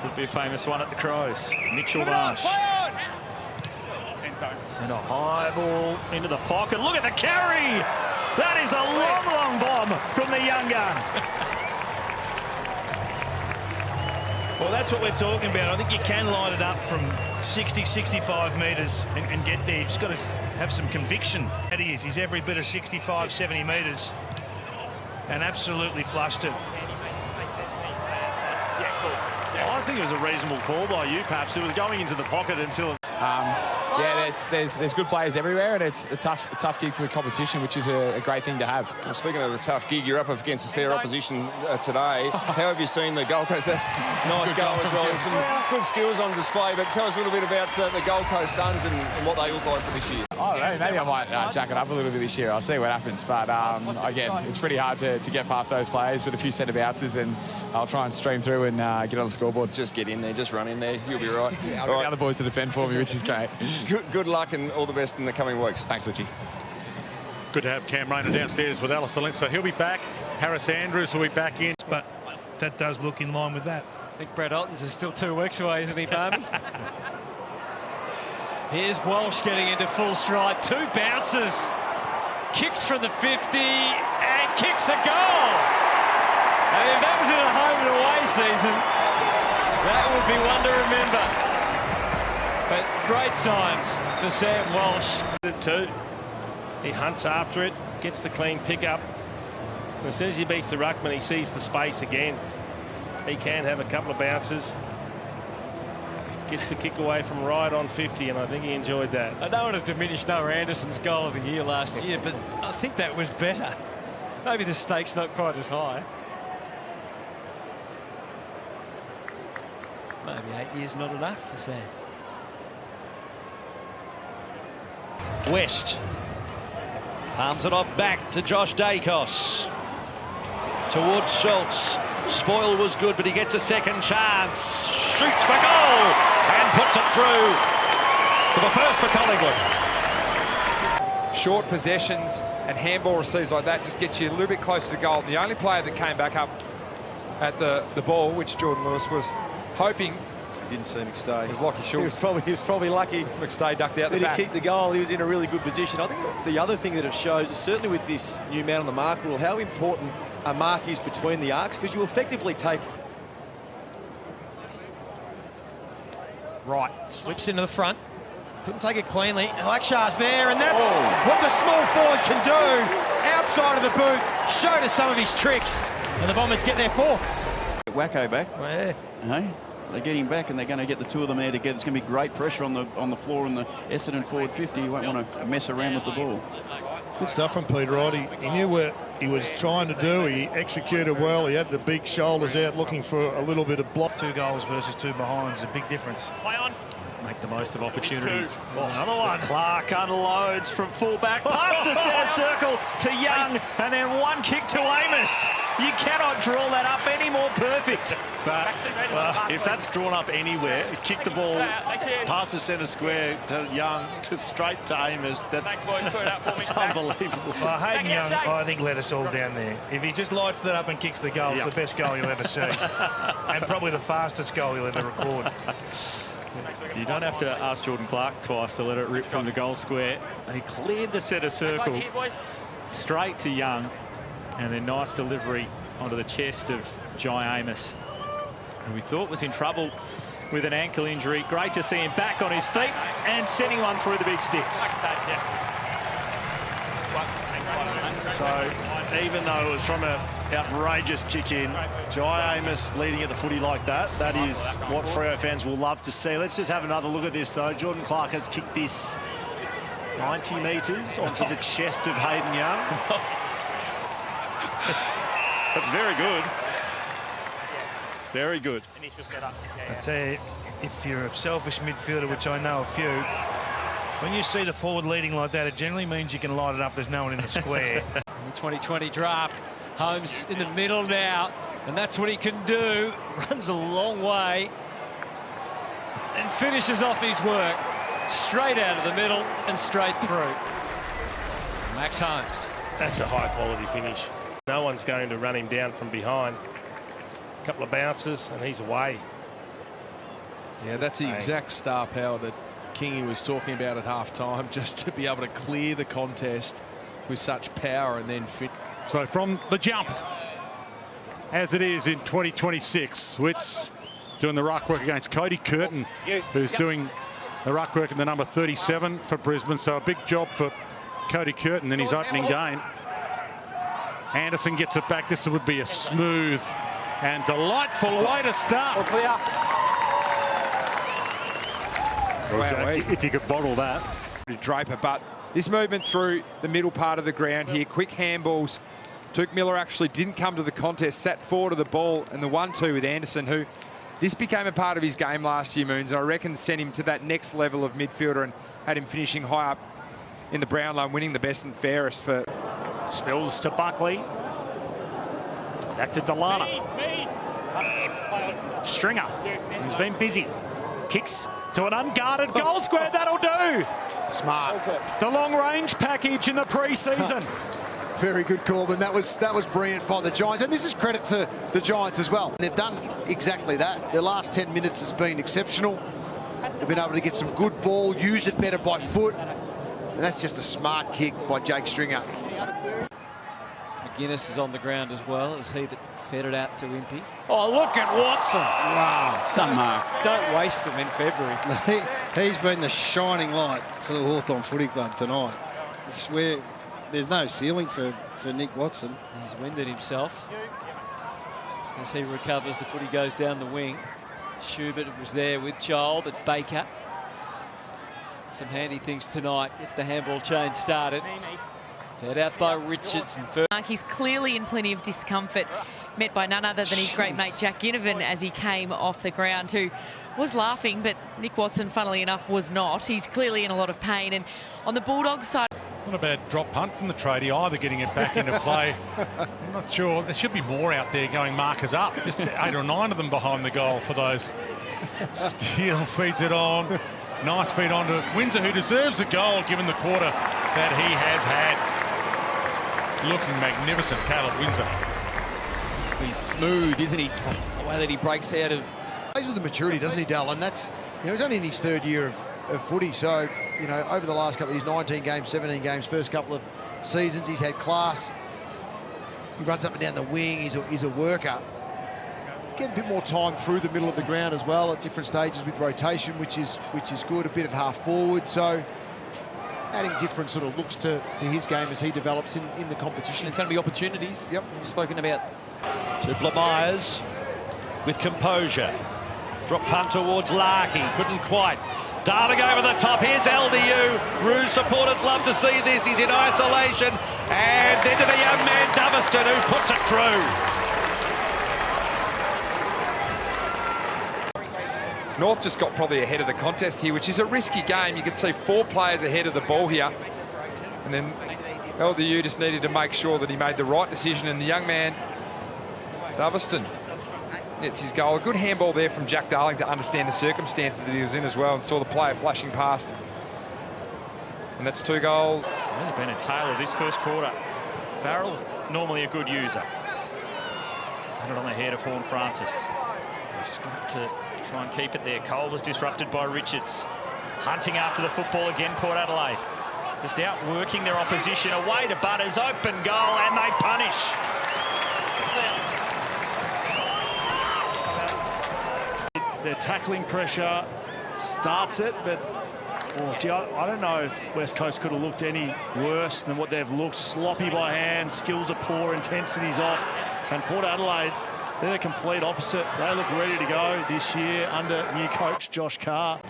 Could be a famous one at the Crows. Mitchell Marsh. Send a high ball into the pocket. Look at the carry! That is a long, long bomb from the young gun. Well, that's what we're talking about. I think you can light it up from 60, 65 metres and get there. You've just got to have some conviction. That he is. He's every bit of 65, 70 metres and absolutely flushed it. I think it was a reasonable call by you, perhaps. It was going into the pocket until... Yeah, there's good players everywhere, and it's a tough gig for the competition, which is a great thing to have. Well, speaking of a tough gig, you're up against a fair opposition today. How have you seen the Gold Coast? That's nice goal as well. There's some good skills on display, but tell us a little bit about the Gold Coast Suns and what they look like for this year. I don't know, maybe I might jack it up a little bit this year. I'll see what happens, but again, it's pretty hard to get past those players, but a few centre bounces, and I'll try and stream through and get on the scoreboard. Just get in there, just run in there, you'll be right. Yeah, I've got the other boys to defend for me, which is great. Good luck and all the best in the coming weeks. Thanks, Litchy. Good to have Cam Rayner downstairs with Alistair Lynch, so he'll be back. Harris Andrews will be back in. But that does look in line with that. I think Brett Ottens is still 2 weeks away, isn't he, Barby? Here's Walsh getting into full stride. 2 bounces. Kicks from the 50 and kicks a goal. And if that was in a home and away season, that would be one to remember. But great signs for Sam Walsh. He hunts after it, gets the clean pick-up. As soon as he beats the ruckman, he sees the space again. He can have a couple of bounces. Gets the kick away from right on 50, and I think he enjoyed that. I don't want to diminish Noah Anderson's goal of the year last year, but I think that was better. Maybe the stake's not quite as high. Maybe 8 years not enough for Sam. West palms it off back to Josh Dacos towards Schultz. Spoil was good, but he gets a second chance, shoots for goal and puts it through for the first for Collingwood. Short possessions and handball receives like that just gets you a little bit closer to goal. The only player that came back up at the ball, which Jordan Lewis was hoping. Didn't see McStay. It was Lockie Schultz. He was probably lucky. McStay ducked out the back. He kicked the goal. He was in a really good position. I think the other thing that it shows is certainly with this new man on the mark rule, how important a mark is between the arcs, because you effectively take... Right, slips into the front. Couldn't take it cleanly. Lakshar's there, and that's what the small forward can do. Outside of the boot, showed us some of his tricks. And the Bombers get their 4th. Wacko back. Yeah. Hey, they get him back, and they're going to get the 2 of them there together. It's going to be great pressure on the floor in the Essendon forward 50. You won't want to mess around with the ball. Good stuff from Pete Wright. He knew what he was trying to do. He executed well. He had the big shoulders out looking for a little bit of block. 2 goals versus 2 behinds is a big difference. Play on. Make the most of opportunities. Another one. Clark unloads from fullback, past the centre circle to Young, and then one kick to Amos. You cannot draw that up any more perfect. But if that's drawn up anywhere, kick the ball past the centre square to Young, to straight to Amos, that's unbelievable. Well, Hayden Young, I think, let us all down there. If he just lights that up and kicks the goal, it's the best goal you'll ever see. And probably the fastest goal you'll ever record. You don't have to ask Jordan Clark twice to let it rip from the goal square. He cleared the centre circle straight to Young, and then nice delivery onto the chest of Jai Amos, who we thought was in trouble with an ankle injury. Great to see him back on his feet and sending one through the big sticks. So even though it was from an outrageous kick in, Jai Amos leading at the footy like that, that is what Freo fans will love to see. Let's just have another look at this though. Jordan Clark has kicked this 90 metres onto the chest of Hayden Young. That's very good. Very good. I tell you, if you're a selfish midfielder, which I know a few, when you see the forward leading like that, it generally means you can light it up. There's no one in the square. The 2020 draft, Holmes in the middle now, and that's what he can do. Runs a long way and finishes off his work. Straight out of the middle and straight through. Max Holmes. That's a high-quality finish. No one's going to run him down from behind. A couple of bounces and he's away. Yeah, that's the exact star power that Kingy was talking about at half-time, just to be able to clear the contest with such power and then fit. So from the jump, as it is in 2026, Witts doing the ruck work against Cody Curtin, who's doing the ruck work in the number 37 for Brisbane. So a big job for Cody Curtin in his opening game. Anderson gets it back. This would be a smooth and delightful way to start. Well, Jack, if you could bottle that. Draper, but this movement through the middle part of the ground here, quick handballs. Duke Miller actually didn't come to the contest, sat forward of the ball, and the 1-2 with Anderson, who this became a part of his game last year, Moons, and I reckon sent him to that next level of midfielder and had him finishing high up in the brown line, winning the best and fairest for... Spills to Buckley. Back to Delana. Stringer, who's been busy. Kicks to an unguarded goal square. That'll do. Smart. The long-range package in the pre-season. Very good, Corbin. That was brilliant by the Giants. And this is credit to the Giants as well. They've done exactly that. Their last 10 minutes has been exceptional. They've been able to get some good ball, use it better by foot. And that's just a smart kick by Jake Stringer. McGuinness is on the ground as well. It was he that fed it out to Impey. Oh, look at Watson. Wow. Some mark. Don't waste them in February. He's been the shining light for the Hawthorn Footy Club tonight. I swear there's no ceiling for Nick Watson. He's winded himself. As he recovers, the footy goes down the wing. Schubert was there with Child, but Baker. Some handy things tonight. Gets the handball chain started. Fed out by Richards. He's clearly in plenty of discomfort, met by none other than his great mate Jack Ginnivan as he came off the ground, who was laughing, but Nick Watson, funnily enough, was not. He's clearly in a lot of pain. And on the Bulldogs side... Not a bad drop punt from the tradie either, getting it back into play. I'm not sure. There should be more out there going markers up. Just 8 or 9 of them behind the goal for those. Steele feeds it on. Nice feed on to Windsor, who deserves the goal given the quarter that he has had. Looking magnificent, Callum Windsor. He's smooth, isn't he? The way that he breaks out of... Plays with the maturity, doesn't he, Dal? And that's, he's only in his 3rd year of footy. So, over the last couple of years, 19 games, 17 games, first couple of seasons, he's had class. He runs up and down the wing. He's a worker. Get a bit more time through the middle of the ground as well at different stages with rotation, which is good. A bit at half forward. So, adding different sort of looks to his game as he develops in the competition. There's going to be opportunities. Yep. We've spoken about. To Blamires with composure. Drop punt towards Larkey. Couldn't quite. Darting over the top. Here's LDU. Roos supporters love to see this. He's in isolation. And into the young man Doverston, who puts it through. North just got probably ahead of the contest here, which is a risky game. You can see 4 players ahead of the ball here. And then LDU just needed to make sure that he made the right decision. And the young man, Doverston, gets his goal. A good handball there from Jack Darling to understand the circumstances that he was in as well and saw the player flashing past. And that's 2 goals. Really been a tale of this first quarter. Farrell, normally a good user. Set it on the head of Horn Francis. They've struck to try and keep it there. Cole was disrupted by Richards. Hunting after the football again, Port Adelaide. Just outworking their opposition. Away to Butters, open goal, and they punish. Their tackling pressure starts it, but I don't know if West Coast could have looked any worse than what they've looked. Sloppy by hand, skills are poor, intensity's off. And Port Adelaide, they're the complete opposite. They look ready to go this year under new coach Josh Carr.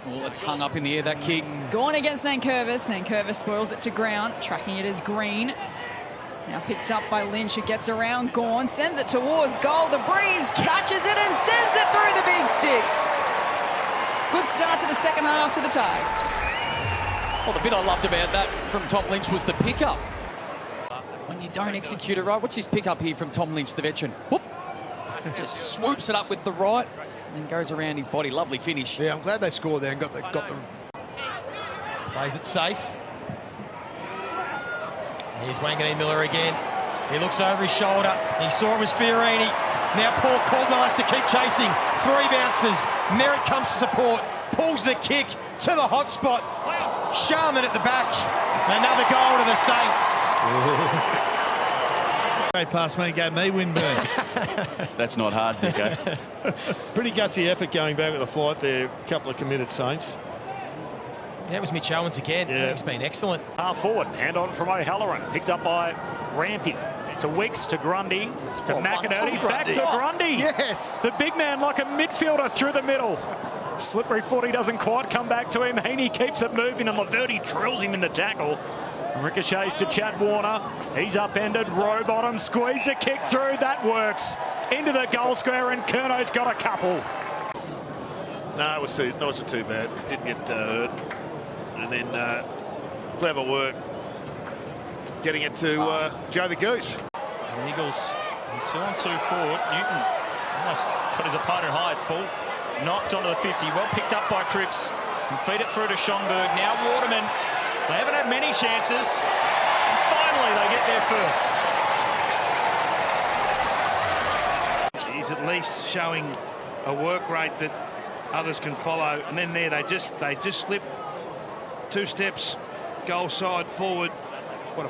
Well, it's hung up in the air, that kick. Gone against Nankervis. Nankervis spoils it to ground, tracking it as Green. Now picked up by Lynch, who gets around Gawn, sends it towards goal. The Breeze catches it and sends it through the big sticks. Good start to the second half to the Tigers. Well, the bit I loved about that from Tom Lynch was the pickup. When you don't execute it right, watch this pickup here from Tom Lynch, the veteran. Whoop! Just swoops it up with the right and then goes around his body. Lovely finish. Yeah, I'm glad they scored there and got the... Plays it safe. Here's Wanganeen Miller again. He looks over his shoulder. He saw it was Fiorini. Now Paul Caldwell has to keep chasing. 3 bounces. Merritt comes to support, pulls the kick to the hot spot. Sharman at the back. Another goal to the Saints. Great pass man gave me Winburn. That's not hard, Dicko. Pretty gutsy effort going back with the flight there. A couple of committed Saints. That was Mitch Owens again. Yeah. He's been excellent. Half forward, hand on from O'Halloran. Picked up by Rampy. To Wicks, to Grundy, to McInerney, back to Grundy. Yes. The big man like a midfielder through the middle. Slippery footy doesn't quite come back to him. Heaney keeps it moving and Laverty drills him in the tackle. Ricochets to Chad Warner. He's upended. Row bottom. Squeeze a kick through. That works. Into the goal square and Curnow's got a couple. No, it wasn't too bad. Didn't get hurt. And then clever work getting it to Joe the Goose. The Eagles 2-on-2 forward. Newton almost cut his opponent high. It's ball knocked onto the 50. Well picked up by Cripps. And feed it through to Schomburg. Now Waterman. They haven't had many chances. And finally, they get there first. He's at least showing a work rate that others can follow. And then there, they just slip 2 steps, goal side forward. What a...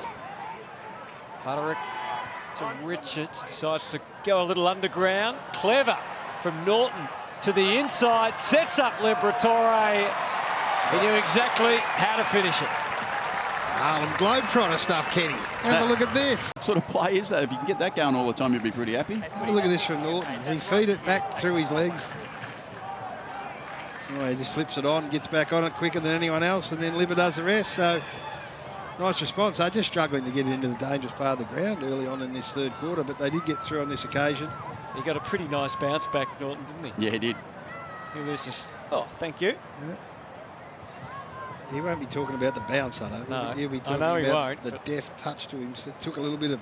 Butterick to Richards. Decides to go a little underground. Clever from Norton to the inside. Sets up Liberatore. He knew exactly how to finish it. Harlem Globetrotter stuff, Kenny. Have a look at this. What sort of play is that? If you can get that going all the time, you'd be pretty happy. Have a look at this from Norton. He feed it back through his legs. Oh, he just flips it on, gets back on it quicker than anyone else, and then Libba does the rest. So, nice response. They're just struggling to get it into the dangerous part of the ground early on in this third quarter, but they did get through on this occasion. He got a pretty nice bounce back, Norton, didn't he? Yeah, he did. He was just, oh, thank you. Yeah. He won't be talking about the bounce, I know. No, He'll be talking about the deft touch to him. So it took a little bit of